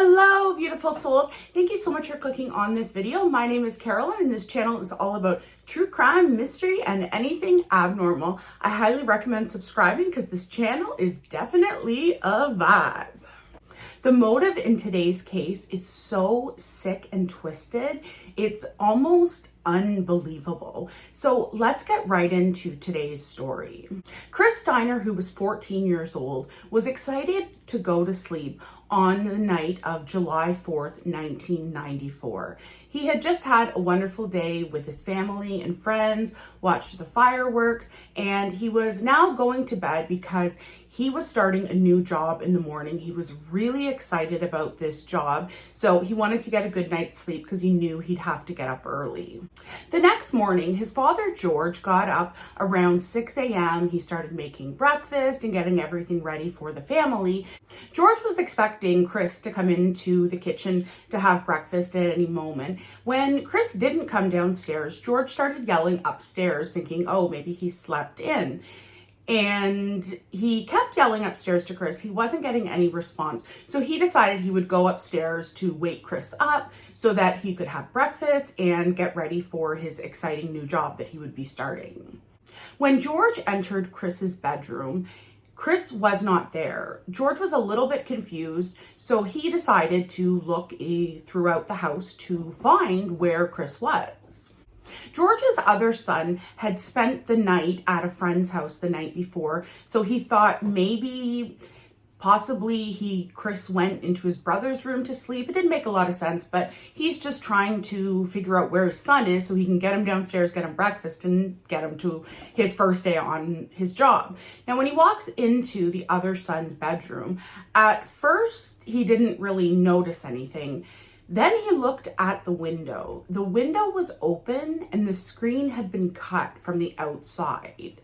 Hello, beautiful souls. Thank you so much for clicking on this video. My name is Carolyn, and this channel is all about true crime, mystery, and anything abnormal. I highly recommend subscribing because this channel is definitely a vibe. The motive in today's case is so sick and twisted, it's almost unbelievable. So let's get right into today's story. Chris Steiner, who was 14 years old, was excited to go to sleep on the night of July 4th, 1994. He had just had a wonderful day with his family and friends, watched the fireworks, and he was now going to bed because he was starting a new job in the morning. He was really excited about this job, so he wanted to get a good night's sleep because he knew he'd have to get up early. The next morning, his father, George, got up around 6 a.m. He started making breakfast and getting everything ready for the family. George was expecting Chris to come into the kitchen to have breakfast at any moment. When Chris didn't come downstairs, George started yelling upstairs, thinking, oh, maybe he slept in. And he kept yelling upstairs to Chris. He wasn't getting any response. So he decided he would go upstairs to wake Chris up so that he could have breakfast and get ready for his exciting new job that he would be starting. When George entered Chris's bedroom, Chris was not there. George was a little bit confused, so he decided to look throughout the house to find where Chris was. George's other son had spent the night at a friend's house the night before, so he thought possibly Chris went into his brother's room to sleep. It didn't make a lot of sense, but he's just trying to figure out where his son is so he can get him downstairs, get him breakfast, and get him to his first day on his job. Now, when he walks into the other son's bedroom, at first he didn't really notice anything. Then he looked at the window. The window was open and the screen had been cut from the outside.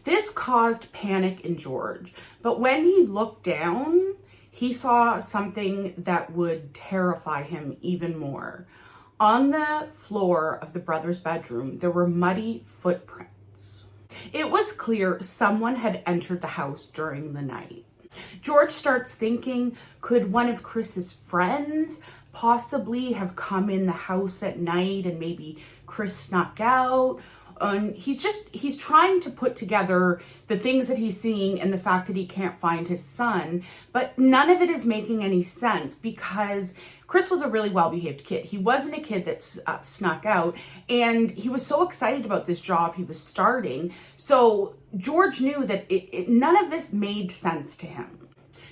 This caused panic in George, but when he looked down, he saw something that would terrify him even more. On the floor of the brother's bedroom, there were muddy footprints. It was clear someone had entered the house during the night. George starts thinking, could one of Chris's friends possibly have come in the house at night and maybe Chris snuck out? He's trying to put together the things that he's seeing and the fact that he can't find his son, but none of it is making any sense because Chris was a really well-behaved kid. He wasn't a kid that snuck out, and he was so excited about this job he was starting. So George knew that none of this made sense to him.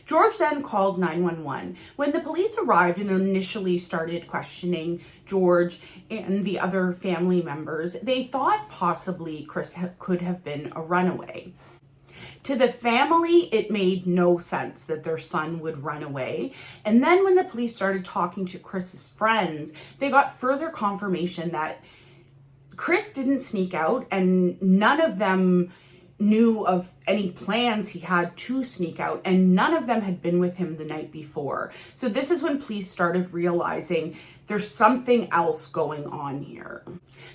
George then called 911. When the police arrived and initially started questioning George and the other family members, they thought possibly Chris could have been a runaway. To the family, it made no sense that their son would run away. And then when the police started talking to Chris's friends, they got further confirmation that Chris didn't sneak out and none of them knew of any plans he had to sneak out, and none of them had been with him the night before. So this is when police started realizing there's something else going on here.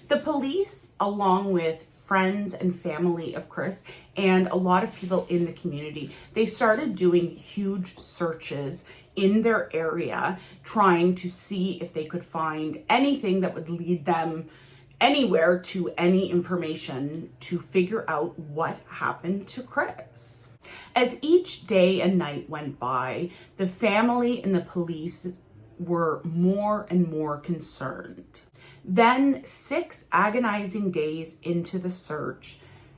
The police, along with friends and family of Chris and a lot of people in the community, they started doing huge searches in their area, trying to see if they could find anything that would lead them anywhere to any information to figure out what happened to Chris. As each day and night went by, the family and the police were more and more concerned. Then, 6 agonizing days into the search,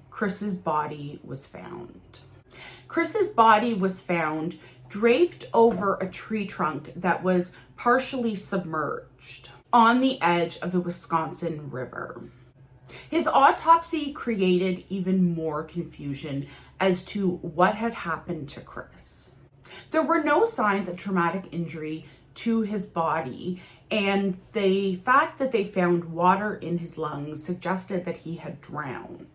Chris's body was found. Chris's body was found draped over a tree trunk that was partially submerged on the edge of the Wisconsin River. His autopsy created even more confusion as to what had happened to Chris. There were no signs of traumatic injury to his body, and the fact that they found water in his lungs suggested that he had drowned.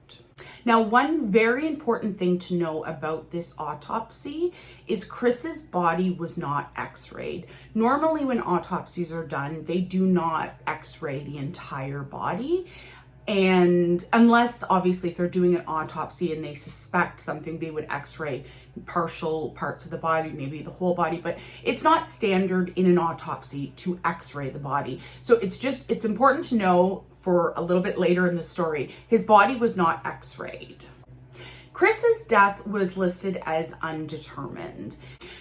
Now, one very important thing to know about this autopsy is Chris's body was not x-rayed. Normally when autopsies are done, they do not x-ray the entire body. And unless, obviously, if they're doing an autopsy and they suspect something, they would x-ray partial parts of the body, maybe the whole body, but it's not standard in an autopsy to x-ray the body. So it's important to know for a little bit later in the story, his body was not x-rayed. Chris's death was listed as undetermined.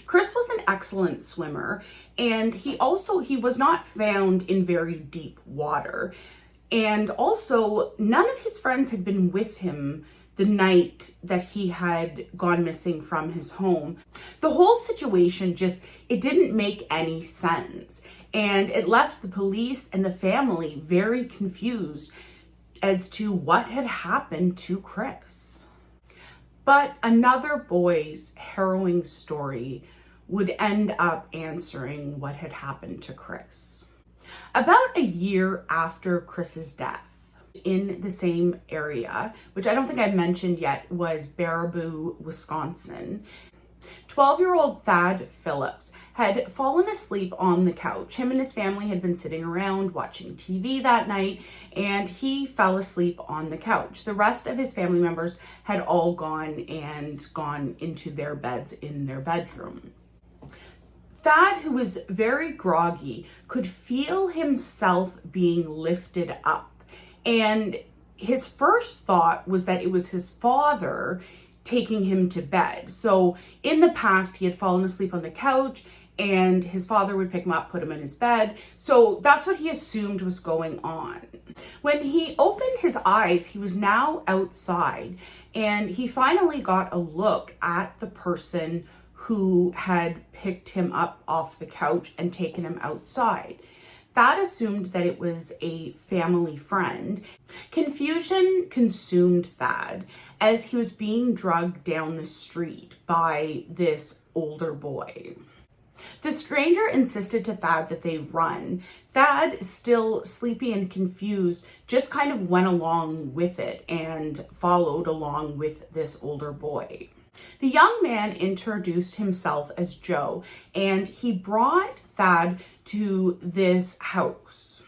Chris was an excellent swimmer, and he was not found in very deep water. And also, none of his friends had been with him the night that he had gone missing from his home. The whole situation it didn't make any sense. And it left the police and the family very confused as to what had happened to Chris. But another boy's harrowing story would end up answering what had happened to Chris. About a year after Chris's death, in the same area, which I don't think I mentioned yet, was Baraboo, Wisconsin, 12-year-old Thad Phillips had fallen asleep on the couch. Him and his family had been sitting around watching TV that night, and he fell asleep on the couch. The rest of his family members had all gone into their beds in their bedroom. Thad, who was very groggy, could feel himself being lifted up. And his first thought was that it was his father taking him to bed. So in the past, he had fallen asleep on the couch and his father would pick him up, put him in his bed. So that's what he assumed was going on. When he opened his eyes, he was now outside, and he finally got a look at the person who had picked him up off the couch and taken him outside. Thad assumed that it was a family friend. Confusion consumed Thad as he was being dragged down the street by this older boy. The stranger insisted to Thad that they run. Thad, still sleepy and confused, just kind of went along with it and followed along with this older boy. The young man introduced himself as Joe, and he brought Thad to this house.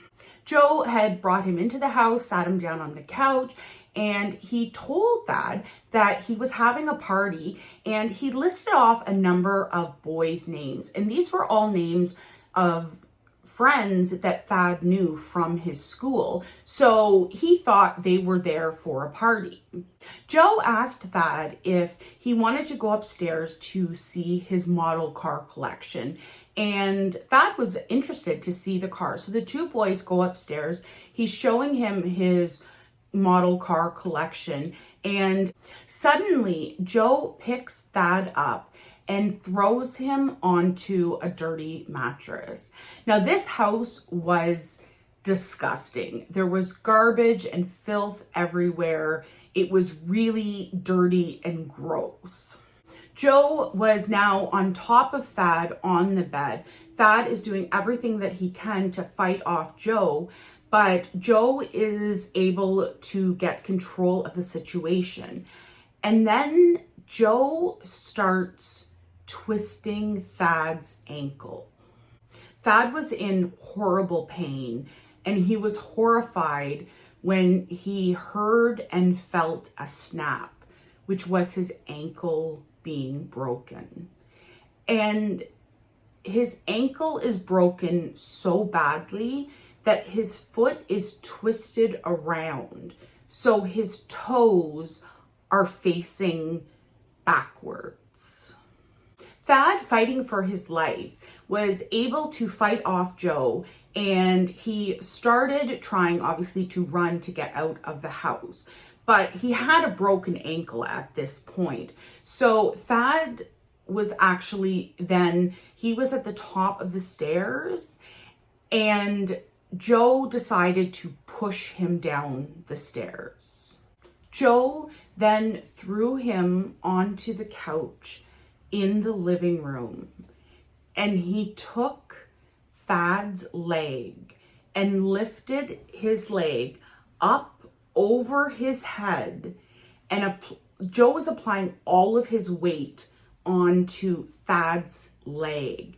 Joe had brought him into the house, sat him down on the couch, and he told Thad that he was having a party, and he listed off a number of boys' names. And these were all names of friends that Thad knew from his school. So he thought they were there for a party. Joe asked Thad if he wanted to go upstairs to see his model car collection. And Thad was interested to see the car. So the two boys go upstairs. He's showing him his model car collection. And suddenly Joe picks Thad up and throws him onto a dirty mattress. Now, this house was disgusting. There was garbage and filth everywhere. It was really dirty and gross. Joe was now on top of Thad on the bed. Thad is doing everything that he can to fight off Joe, but Joe is able to get control of the situation. And then Joe starts twisting Thad's ankle. Thad was in horrible pain, and he was horrified when he heard and felt a snap, which was his ankle being broken. And his ankle is broken so badly that his foot is twisted around, so his toes are facing backwards. Thad, fighting for his life, was able to fight off Joe, and he started trying, obviously, to run to get out of the house. But he had a broken ankle at this point. So Thad was actually he was at the top of the stairs, and Joe decided to push him down the stairs. Joe then threw him onto the couch in the living room, and he took Thad's leg and lifted his leg up over his head, and Joe was applying all of his weight onto Thad's leg,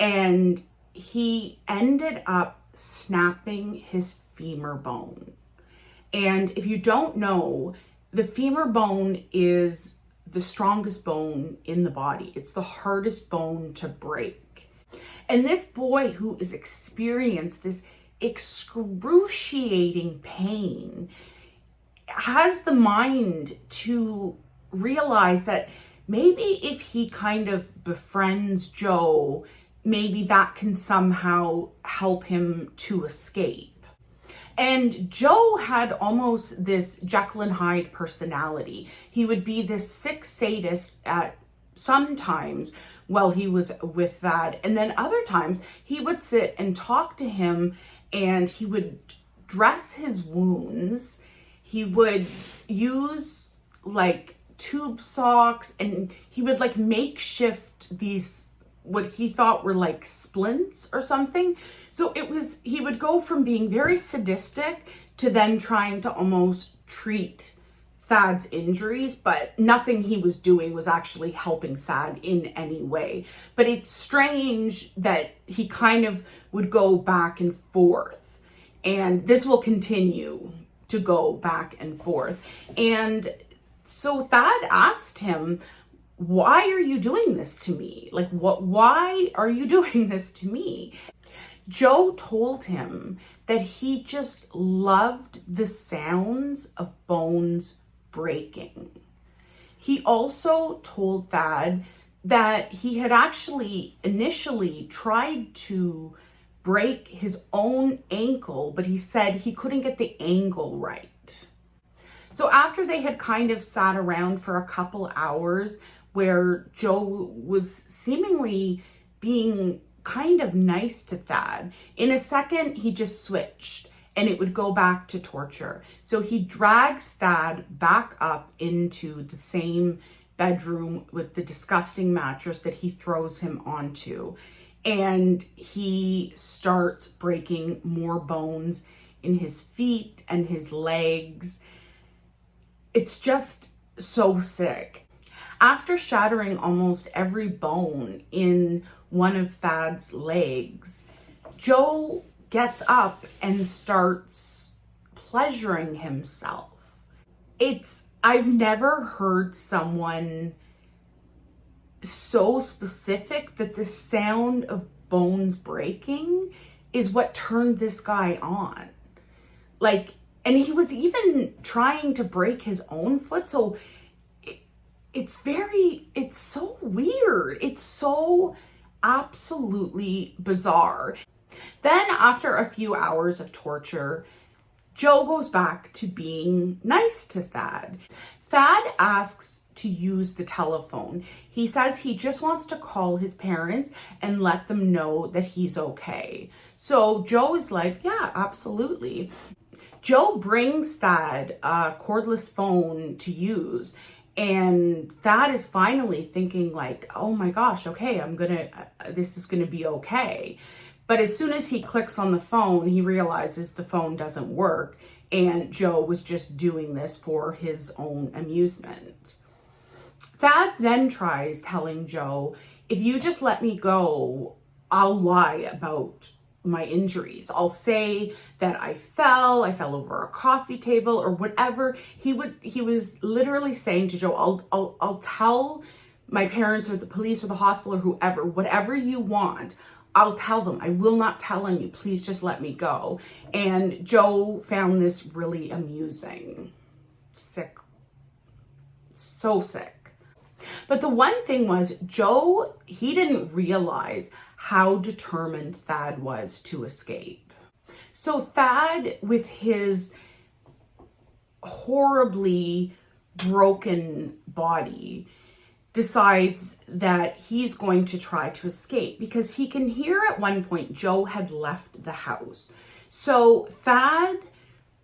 and he ended up snapping his femur bone. And if you don't know, the femur bone is the strongest bone in the body. It's the hardest bone to break. And this boy who has experienced this excruciating pain has the mind to realize that maybe if he kind of befriends Joe, maybe that can somehow help him to escape. And Joe had almost this Jekyll and Hyde personality. He would be this sick sadist at sometimes while he was with Thad. And then other times he would sit and talk to him, and he would dress his wounds. He would use like tube socks, and he would like makeshift these what he thought were like splints or something. So he would go from being very sadistic to then trying to almost treat Thad's injuries, but nothing he was doing was actually helping Thad in any way. But it's strange that he kind of would go back and forth, and this will continue to go back and forth. And so Thad asked him, why are you doing this to me? Like, why are you doing this to me? Joe told him that he just loved the sounds of bones breaking. He also told Thad that he had actually initially tried to break his own ankle, but he said he couldn't get the angle right. So after they had kind of sat around for a couple hours, where Joe was seemingly being kind of nice to Thad, in a second he just switched and it would go back to torture. So he drags Thad back up into the same bedroom with the disgusting mattress that he throws him onto, and he starts breaking more bones in his feet and his legs. It's just so sick. After shattering almost every bone in one of Thad's legs, Joe gets up and starts pleasuring himself. I've never heard someone so specific that the sound of bones breaking is what turned this guy on. Like, and he was even trying to break his own foot, so it's so weird. It's so absolutely bizarre. Then after a few hours of torture, Joe goes back to being nice to Thad. Thad asks to use the telephone. He says he just wants to call his parents and let them know that he's okay. So Joe is like, yeah, absolutely. Joe brings Thad a cordless phone to use, and Thad is finally thinking like, oh my gosh, okay, this is gonna be okay. But as soon as he clicks on the phone, he realizes the phone doesn't work, and Joe was just doing this for his own amusement. Thad then tries telling Joe, if you just let me go, I'll lie about my injuries. I'll say that I fell over a coffee table or whatever. He was literally saying to Joe, I'll tell my parents or the police or the hospital or whoever, whatever you want, I'll tell them. I will not tell on you. Please just let me go. And Joe found this really amusing. Sick. So sick. But the one thing was, Joe, he didn't realize how determined Thad was to escape. So Thad, with his horribly broken body, decides that he's going to try to escape because he can hear at one point Joe had left the house. So Thad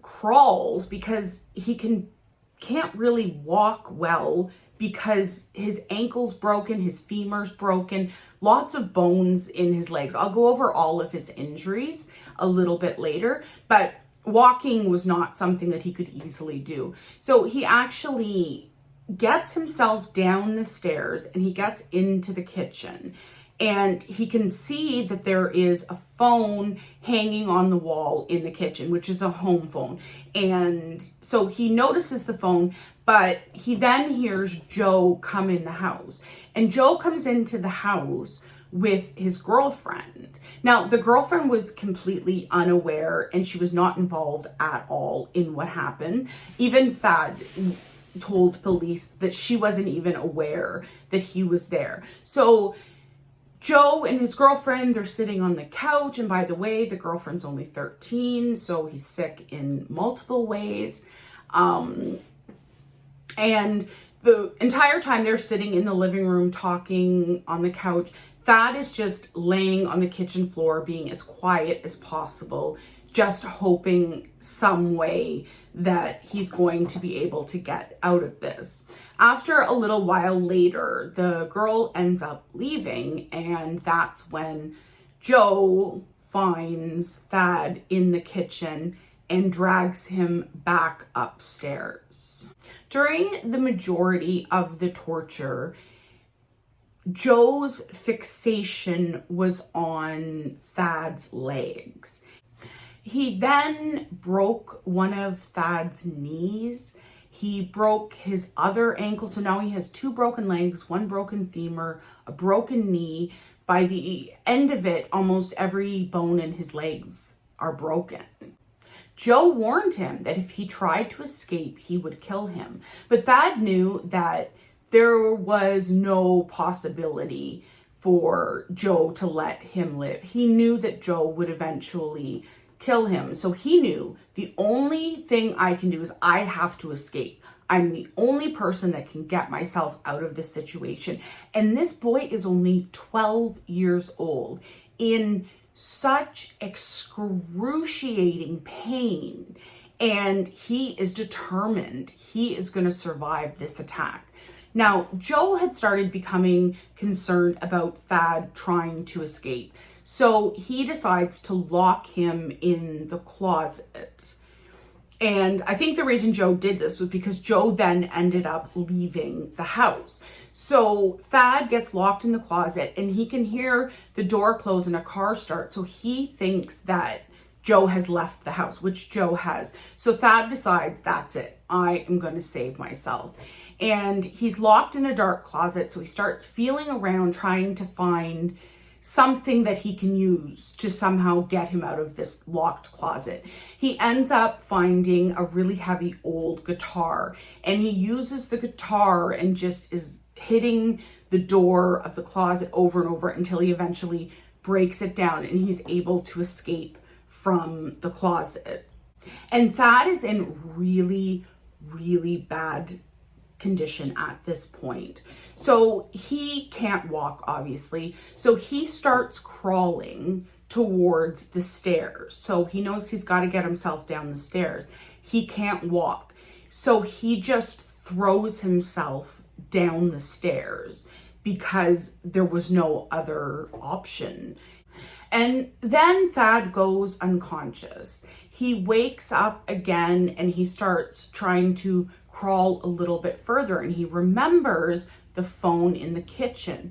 crawls because he can't really walk well because his ankle's broken, his femur's broken, lots of bones in his legs. I'll go over all of his injuries a little bit later, but walking was not something that he could easily do. So he actually gets himself down the stairs and he gets into the kitchen, and he can see that there is a phone hanging on the wall in the kitchen, which is a home phone. And so he notices the phone, but he then hears Joe come in the house. And Joe comes into the house with his girlfriend. Now, the girlfriend was completely unaware and she was not involved at all in what happened. Even Thad told police that she wasn't even aware that he was there. So Joe and his girlfriend, they're sitting on the couch. And by the way, the girlfriend's only 13, so he's sick in multiple ways. And the entire time they're sitting in the living room talking on the couch, Thad is just laying on the kitchen floor, being as quiet as possible, just hoping some way that he's going to be able to get out of this. After a little while later, the girl ends up leaving, and that's when Joe finds Thad in the kitchen and drags him back upstairs. During the majority of the torture, Joe's fixation was on Thad's legs. He then broke one of Thad's knees. He broke his other ankle. So now he has 2 broken legs, 1 broken femur, a broken knee. By the end of it, almost every bone in his legs are broken. Joe warned him that if he tried to escape, he would kill him. But Thad knew that there was no possibility for Joe to let him live. He knew that Joe would eventually kill him. So he knew the only thing I can do is I have to escape. I'm the only person that can get myself out of this situation. And this boy is only 12 years old in such excruciating pain. And he is determined he is going to survive this attack. Now, Joe had started becoming concerned about Thad trying to escape. So he decides to lock him in the closet. And I think the reason Joe did this was because Joe then ended up leaving the house. So Thad gets locked in the closet and he can hear the door close and a car start. So he thinks that Joe has left the house, which Joe has. So Thad decides, that's it. I am going to save myself. And he's locked in a dark closet. So he starts feeling around, trying to find something that he can use to somehow get him out of this locked closet. He ends up finding a really heavy old guitar, and he uses the guitar and just is hitting the door of the closet over and over until he eventually breaks it down and he's able to escape from the closet. And Thad is in really, really bad condition at this point. So he can't walk, obviously. So he starts crawling towards the stairs. So he knows he's got to get himself down the stairs. He can't walk. So he just throws himself down the stairs because there was no other option. And then Thad goes unconscious. He wakes up again and he starts trying to crawl a little bit further, and he remembers the phone in the kitchen.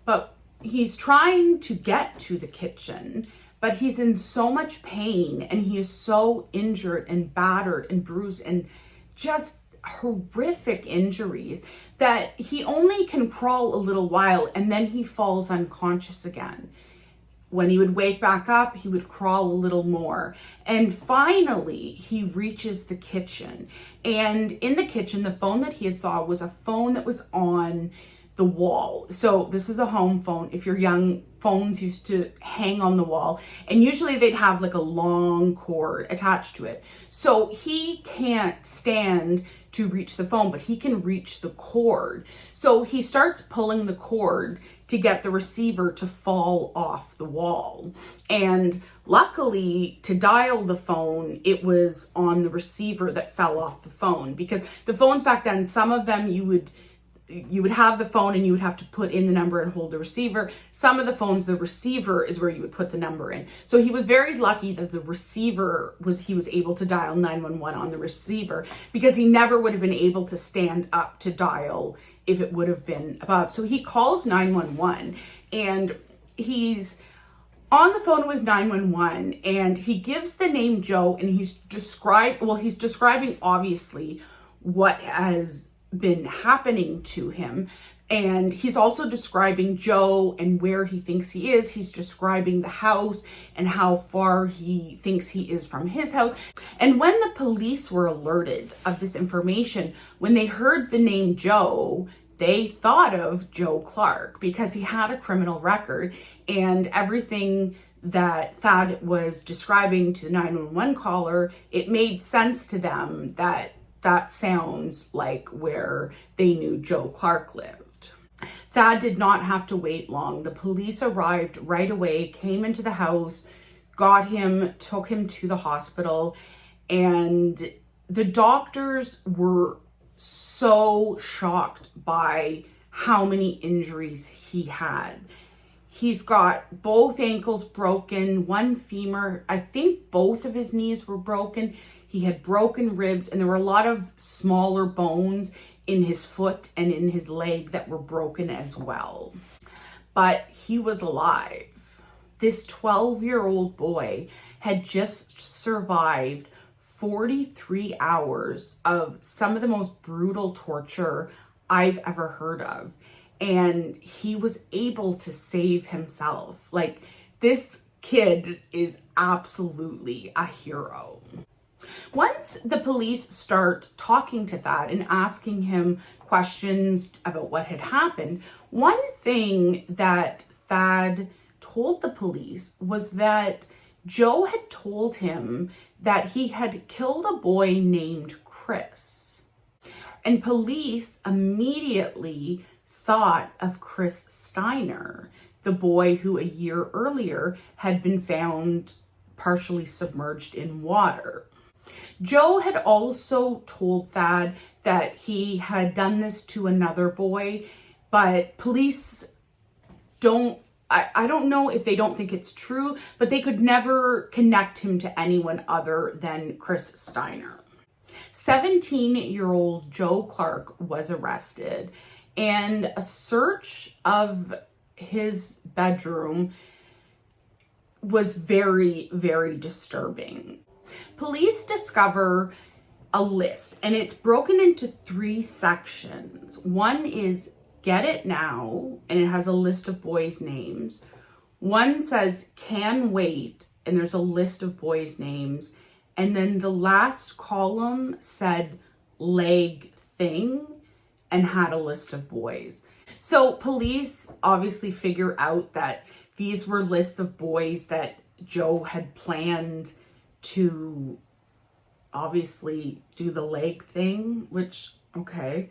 But he's trying to get to the kitchen, but he's in so much pain and he is so injured and battered and bruised and just horrific injuries that he only can crawl a little while and then he falls unconscious again. When he would wake back up, he would crawl a little more. And finally, he reaches the kitchen. And in the kitchen, the phone that he had saw was a phone that was on the wall. So this is a home phone. If you're young, phones used to hang on the wall. And usually they'd have like a long cord attached to it. So he can't stand to reach the phone, but he can reach the cord. So he starts pulling the cord to get the receiver to fall off the wall. And luckily, to dial the phone, it was on the receiver that fell off the phone, because the phones back then, some of them you would have the phone and you would have to put in the number and hold the receiver. Some of the phones, the receiver is where you would put the number in. So he was very lucky that the receiver he was able to dial 911 on the receiver, because he never would have been able to stand up to dial if it would have been above. So he calls 911 and he's on the phone with 911 and he gives the name Joe, and he's describing obviously what has been happening to him. And he's also describing Joe and where he thinks he is. He's describing the house and how far he thinks he is from his house. And when the police were alerted of this information, when they heard the name Joe, they thought of Joe Clark because he had a criminal record, and everything that Thad was describing to the 911 caller, it made sense to them that that sounds like where they knew Joe Clark lived. Thad did not have to wait long. The police arrived right away, came into the house, got him, took him to the hospital, and the doctors were so shocked by how many injuries he had. He's got both ankles broken, one femur, I think both of his knees were broken. He had broken ribs, and there were a lot of smaller bones in his foot and in his leg that were broken as well. But he was alive. This 12-year-old boy had just survived 43 hours of some of the most brutal torture I've ever heard of. And he was able to save himself. Like, this kid is absolutely a hero. Once the police start talking to Thad and asking him questions about what had happened, one thing that Thad told the police was that Joe had told him that he had killed a boy named Chris. And police immediately thought of Chris Steiner, the boy who a year earlier had been found partially submerged in water. Joe had also told Thad that he had done this to another boy, but police I don't know if they don't think it's true, but they could never connect him to anyone other than Chris Steiner. 17-year-old Joe Clark was arrested, and a search of his bedroom was very, very disturbing. Police discover a list, and it's broken into 3 sections. One is Get It Now, and it has a list of boys' names. One says Can Wait, and there's a list of boys' names. And then the last column said Leg Thing and had a list of boys. So police obviously figure out that these were lists of boys that Joe had planned to obviously do the leg thing, which, okay.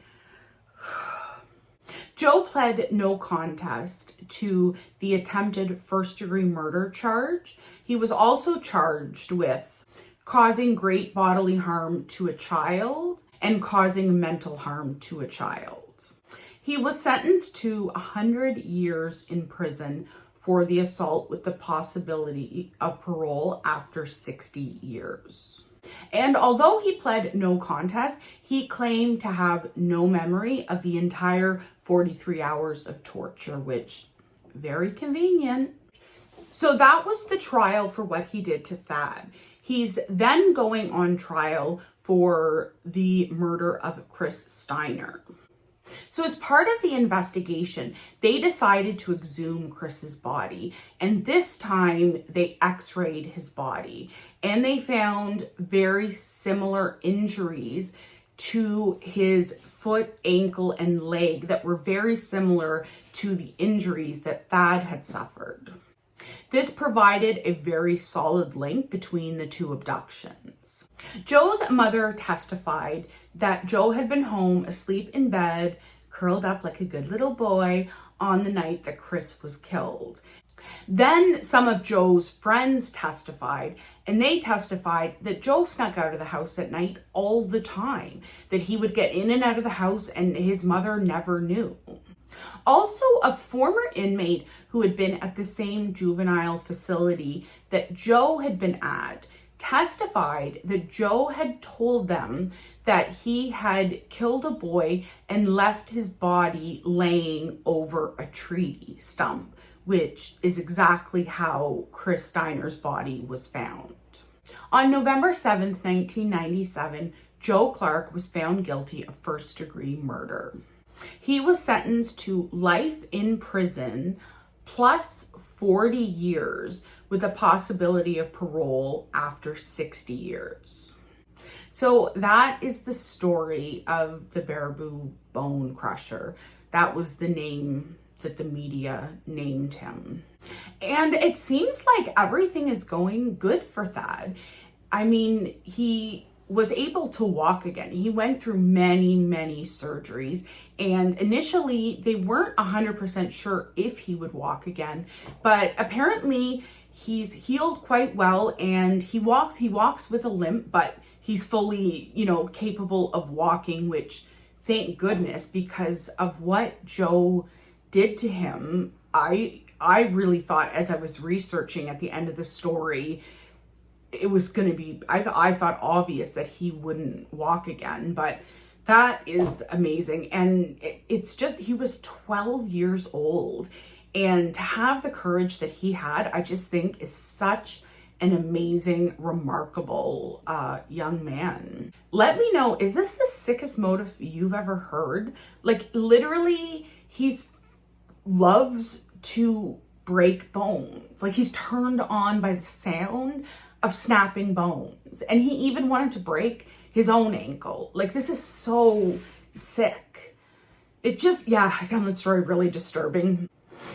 Joe pled no contest to the attempted first-degree murder charge. He was also charged with causing great bodily harm to a child and causing mental harm to a child. He was sentenced to 100 years in prison for the assault with the possibility of parole after 60 years. And although he pled no contest, he claimed to have no memory of the entire 43 hours of torture, which, very convenient. So that was the trial for what he did to Thad. He's then going on trial for the murder of Chris Steiner. So as part of the investigation, they decided to exhume Chris's body, and this time they x-rayed his body, and they found very similar injuries to his foot, ankle, and leg that were very similar to the injuries that Thad had suffered. This provided a very solid link between the 2 abductions. Joe's mother testified that Joe had been home asleep in bed, curled up like a good little boy on the night that Chris was killed. Then some of Joe's friends testified, and they testified that Joe snuck out of the house at night all the time, that he would get in and out of the house and his mother never knew. Also, a former inmate who had been at the same juvenile facility that Joe had been at testified that Joe had told them that he had killed a boy and left his body laying over a tree stump which is exactly how Chris Steiner's body was found. On November 7th, 1997, Joe Clark was found guilty of first-degree murder. He was sentenced to life in prison plus 40 years with the possibility of parole after 60 years. So that is the story of the Baraboo Bone Crusher. That was the name that the media named him. And it seems like everything is going good for Thad. I mean, he was able to walk again. He went through many, many surgeries, and initially they weren't 100% sure if he would walk again, but apparently he's healed quite well, and he walks with a limp, but he's fully, capable of walking, which thank goodness, because of what Joe did to him. I really thought, as I was researching at the end of the story, it was going to be, I thought obvious that he wouldn't walk again, but that is amazing. And it's just, he was 12 years old, and to have the courage that he had, I just think is such an amazing, remarkable young man. Let me know, is this the sickest motive you've ever heard? Like, literally, loves to break bones. Like, he's turned on by the sound of snapping bones, and he even wanted to break his own ankle. Like, this is so sick. It just, I found the story really disturbing.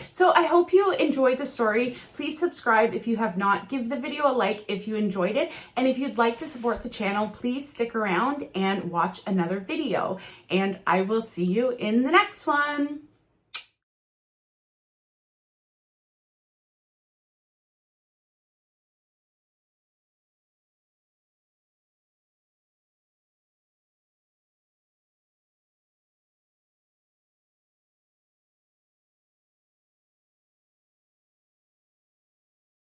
So I hope you enjoyed the story. Please subscribe if you have not. Give the video a like if you enjoyed it. And if you'd like to support the channel, please stick around and watch another video. And I will see you in the next one.